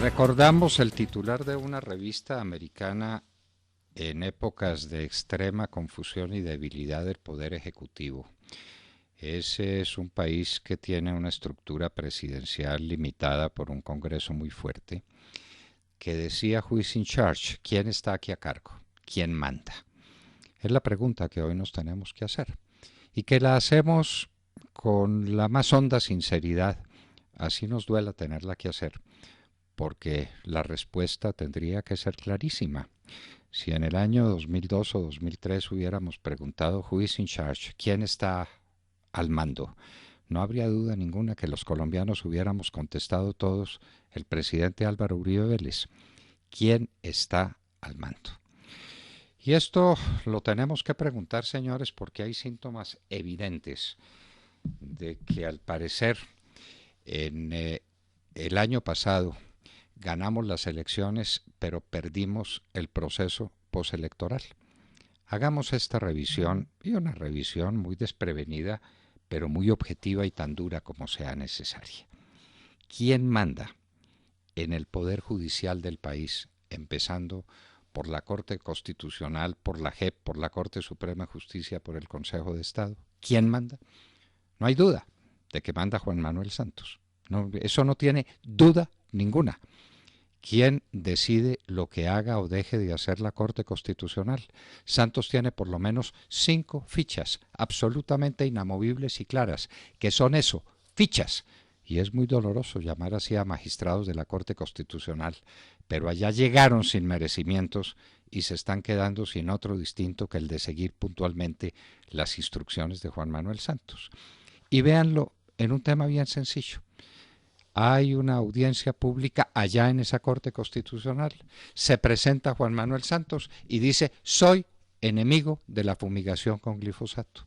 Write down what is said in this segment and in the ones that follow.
Recordamos el titular de una revista americana en épocas de extrema confusión y debilidad del poder ejecutivo. Ese es un país que tiene una estructura presidencial limitada por un Congreso muy fuerte, que decía "Who is in charge?", ¿quién está aquí a cargo? ¿Quién manda? Es la pregunta que hoy nos tenemos que hacer y que la hacemos con la más honda sinceridad, así nos duela tenerla que hacer, porque la respuesta tendría que ser clarísima. Si en el año 2002 o 2003 hubiéramos preguntado "Who is in charge?", ¿quién está al mando?, no habría duda ninguna que los colombianos hubiéramos contestado todos el presidente Álvaro Uribe Vélez. ¿Quién está al mando? Y esto lo tenemos que preguntar, señores, porque hay síntomas evidentes de que al parecer en el año pasado ganamos las elecciones, pero perdimos el proceso postelectoral. Hagamos esta revisión, y una revisión muy desprevenida, pero muy objetiva y tan dura como sea necesaria. ¿Quién manda en el Poder Judicial del país, empezando por la Corte Constitucional, por la JEP, por la Corte Suprema de Justicia, por el Consejo de Estado? ¿Quién manda? No hay duda de que manda Juan Manuel Santos. No, eso no tiene duda ninguna. ¿Quién decide lo que haga o deje de hacer la Corte Constitucional? Santos tiene por lo menos 5 fichas absolutamente inamovibles y claras, que son eso, fichas. Y es muy doloroso llamar así a magistrados de la Corte Constitucional, pero allá llegaron sin merecimientos y se están quedando sin otro distinto que el de seguir puntualmente las instrucciones de Juan Manuel Santos. Y véanlo en un tema bien sencillo. Hay una audiencia pública allá en esa Corte Constitucional. Se presenta Juan Manuel Santos y dice: soy enemigo de la fumigación con glifosato.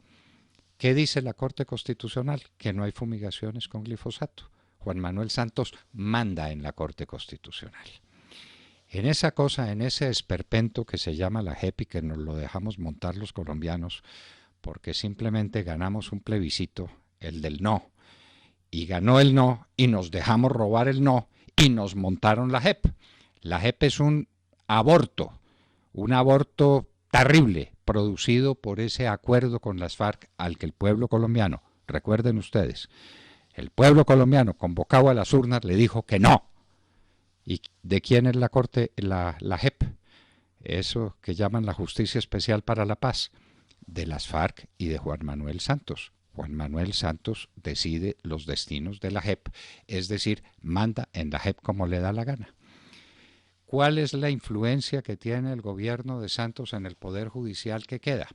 ¿Qué dice la Corte Constitucional? Que no hay fumigaciones con glifosato. Juan Manuel Santos manda en la Corte Constitucional. En esa cosa, en ese esperpento que se llama la JEP y que nos lo dejamos montar los colombianos porque simplemente ganamos un plebiscito, el del no, y ganó el no y nos dejamos robar el no y nos montaron la JEP. La JEP es un aborto terrible producido por ese acuerdo con las FARC al que el pueblo colombiano, recuerden ustedes, el pueblo colombiano convocado a las urnas le dijo que no. ¿Y de quién es la corte, la JEP? Eso que llaman la Justicia Especial para la Paz, de las FARC y de Juan Manuel Santos. Juan Manuel Santos decide los destinos de la JEP, es decir, manda en la JEP como le da la gana. ¿Cuál es la influencia que tiene el gobierno de Santos en el Poder Judicial que queda?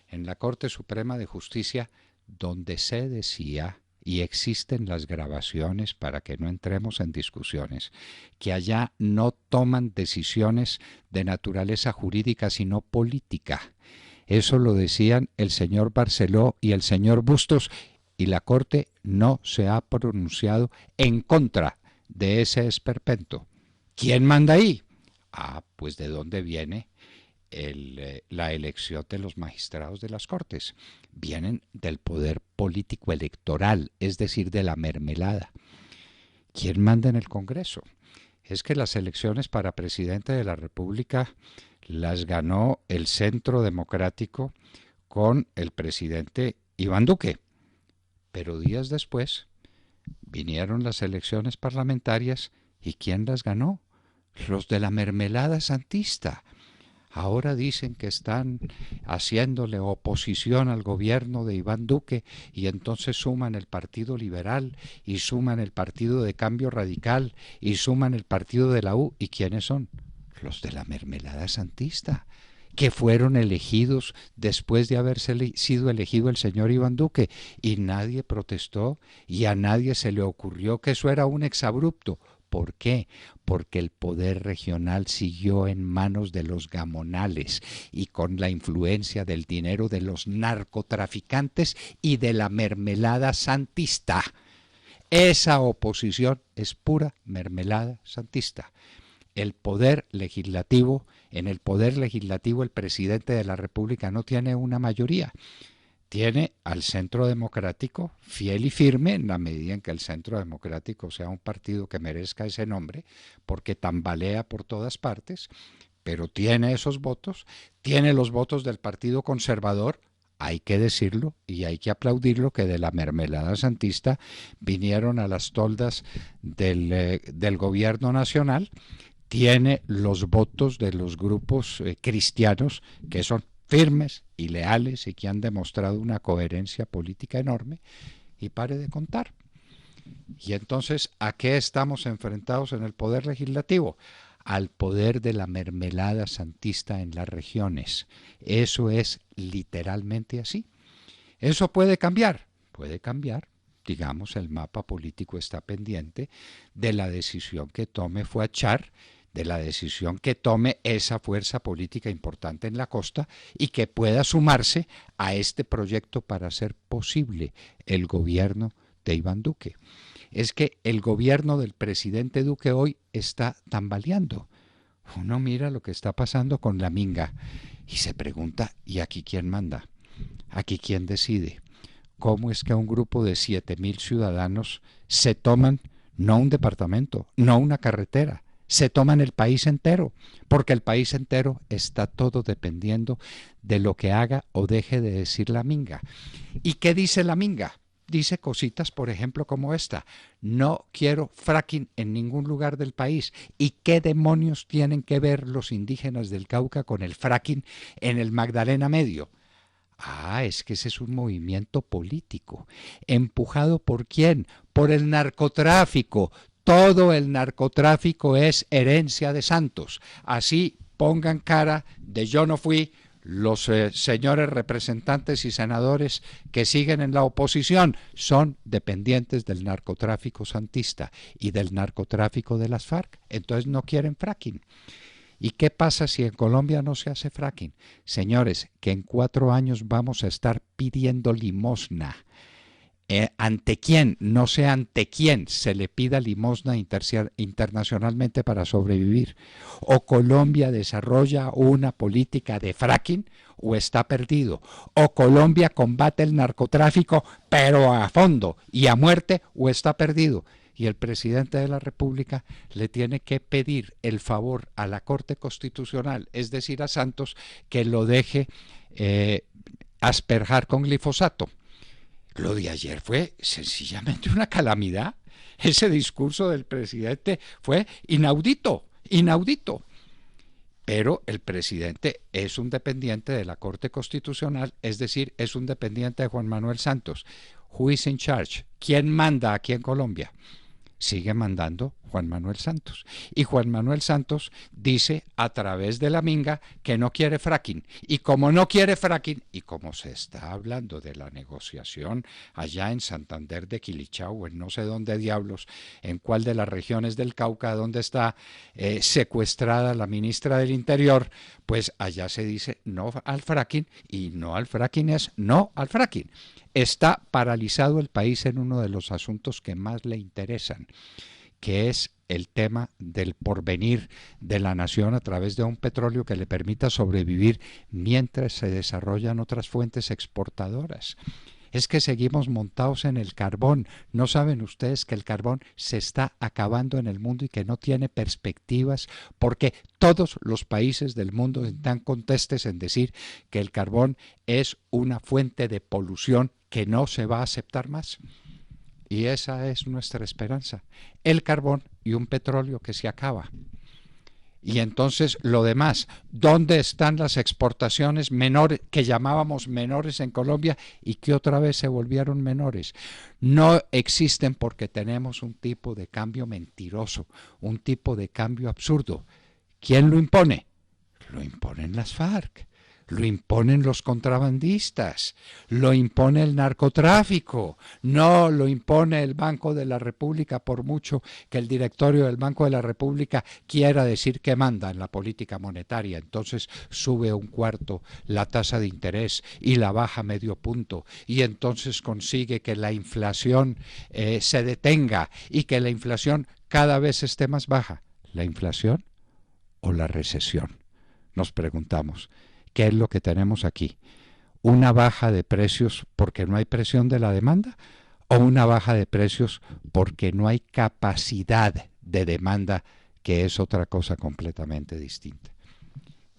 En la Corte Suprema de Justicia, donde se decía, y existen las grabaciones para que no entremos en discusiones, que allá no toman decisiones de naturaleza jurídica sino política. Eso lo decían el señor Barceló y el señor Bustos, y la Corte no se ha pronunciado en contra de ese esperpento. ¿Quién manda ahí? Pues de dónde viene la elección de los magistrados de las Cortes. Vienen del poder político electoral, es decir, de la mermelada. ¿Quién manda en el Congreso? Es que las elecciones para presidente de la República las ganó el Centro Democrático con el presidente Iván Duque. Pero días después vinieron las elecciones parlamentarias y ¿quién las ganó? Los de la mermelada santista. Ahora dicen que están haciéndole oposición al gobierno de Iván Duque y entonces suman el Partido Liberal y suman el Partido de Cambio Radical y suman el Partido de la U. ¿Y quiénes son? Los de la mermelada santista, que fueron elegidos después de haber sido elegido el señor Iván Duque, y nadie protestó y a nadie se le ocurrió que eso era un exabrupto. ¿Por qué? Porque el poder regional siguió en manos de los gamonales y con la influencia del dinero de los narcotraficantes y de la mermelada santista. Esa oposición es pura mermelada santista. El poder legislativo, en el poder legislativo el presidente de la República no tiene una mayoría. tiene al Centro Democrático fiel y firme en la medida en que el Centro Democrático sea un partido que merezca ese nombre, porque tambalea por todas partes, pero tiene esos votos, tiene los votos del Partido Conservador, hay que decirlo y hay que aplaudirlo, que de la mermelada santista vinieron a las toldas del gobierno nacional, tiene los votos de los grupos cristianos que son firmes y leales y que han demostrado una coherencia política enorme, y pare de contar. Y entonces, ¿a qué estamos enfrentados en el poder legislativo? Al poder de la mermelada santista en las regiones. Eso es literalmente así. ¿Eso puede cambiar? Puede cambiar. Digamos, el mapa político está pendiente de la decisión que tome Fuachar, de la decisión que tome esa fuerza política importante en la costa y que pueda sumarse a este proyecto para hacer posible el gobierno de Iván Duque. Es que el gobierno del presidente Duque hoy está tambaleando. Uno mira lo que está pasando con la Minga y se pregunta, ¿y aquí quién manda? ¿Aquí quién decide? ¿Cómo es que a un grupo de 7.000 ciudadanos se toman no un departamento, no una carretera, se toman el país entero? Porque el país entero está todo dependiendo de lo que haga o deje de decir la Minga. ¿Y qué dice la Minga? Dice cositas, por ejemplo, como esta: no quiero fracking en ningún lugar del país. ¿Y qué demonios tienen que ver los indígenas del Cauca con el fracking en el Magdalena Medio? Ah, es que ese es un movimiento político. ¿Empujado por quién? Por el narcotráfico. Todo el narcotráfico es herencia de Santos. Así pongan cara de yo no fui los señores representantes y senadores que siguen en la oposición, son dependientes del narcotráfico santista y del narcotráfico de las FARC. Entonces no quieren fracking. ¿Y qué pasa si en Colombia no se hace fracking? Señores, que en 4 años vamos a estar pidiendo limosna. ¿Ante quién? No sé ante quién se le pida limosna internacionalmente para sobrevivir. O Colombia desarrolla una política de fracking o está perdido. O Colombia combate el narcotráfico pero a fondo y a muerte o está perdido. Y el presidente de la República le tiene que pedir el favor a la Corte Constitucional, es decir, a Santos, que lo deje asperjar con glifosato. Lo de ayer fue sencillamente una calamidad. Ese discurso del presidente fue inaudito, inaudito. Pero el presidente es un dependiente de la Corte Constitucional, es decir, es un dependiente de Juan Manuel Santos. Who is in charge? ¿Quién manda aquí en Colombia? Sigue mandando Juan Manuel Santos. Y Juan Manuel Santos dice a través de la Minga que no quiere fracking. Y como no quiere fracking, y como se está hablando de la negociación allá en Santander de Quilichao, en no sé dónde diablos, en cuál de las regiones del Cauca, donde está secuestrada la ministra del Interior, pues allá se dice no al fracking, y no al fracking es no al fracking. Está paralizado el país en uno de los asuntos que más le interesan, que es el tema del porvenir de la nación a través de un petróleo que le permita sobrevivir mientras se desarrollan otras fuentes exportadoras. Es que seguimos montados en el carbón. ¿No saben ustedes que el carbón se está acabando en el mundo y que no tiene perspectivas? Porque todos los países del mundo están contestes en decir que el carbón es una fuente de polución que no se va a aceptar más. Y esa es nuestra esperanza. El carbón y un petróleo que se acaba. Y entonces lo demás, ¿dónde están las exportaciones menores que llamábamos menores en Colombia y que otra vez se volvieron menores? No existen porque tenemos un tipo de cambio mentiroso, un tipo de cambio absurdo. ¿Quién lo impone? Lo imponen las FARC. Lo imponen los contrabandistas, lo impone el narcotráfico, no lo impone el Banco de la República, por mucho que el directorio del Banco de la República quiera decir que manda en la política monetaria. Entonces sube 1/4 la tasa de interés y la baja medio punto, y entonces consigue que la inflación se detenga y que la inflación cada vez esté más baja. ¿La inflación o la recesión? Nos preguntamos. ¿Qué es lo que tenemos aquí? ¿Una baja de precios porque no hay presión de la demanda o una baja de precios porque no hay capacidad de demanda, que es otra cosa completamente distinta?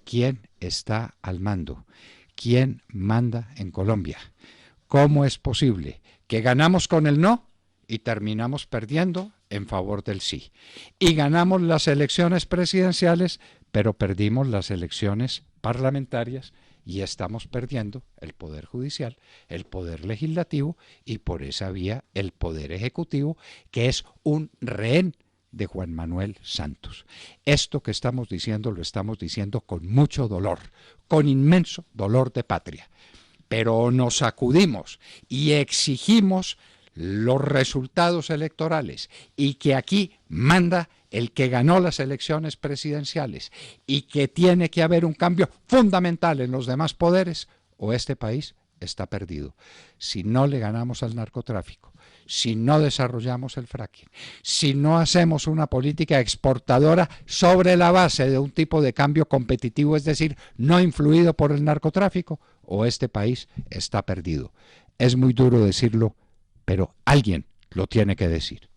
¿Quién está al mando? ¿Quién manda en Colombia? ¿Cómo es posible que ganamos con el no y terminamos perdiendo en favor del sí? Y ganamos las elecciones presidenciales, pero perdimos las elecciones parlamentarias y estamos perdiendo el poder judicial, el poder legislativo y por esa vía el poder ejecutivo, que es un rehén de Juan Manuel Santos. Esto que estamos diciendo lo estamos diciendo con mucho dolor, con inmenso dolor de patria. Pero nos sacudimos y exigimos los resultados electorales y que aquí manda el que ganó las elecciones presidenciales y que tiene que haber un cambio fundamental en los demás poderes o este país está perdido. Si no le ganamos al narcotráfico, si no desarrollamos el fracking, si no hacemos una política exportadora sobre la base de un tipo de cambio competitivo, es decir, no influido por el narcotráfico, o este país está perdido. Es muy duro decirlo, pero alguien lo tiene que decir.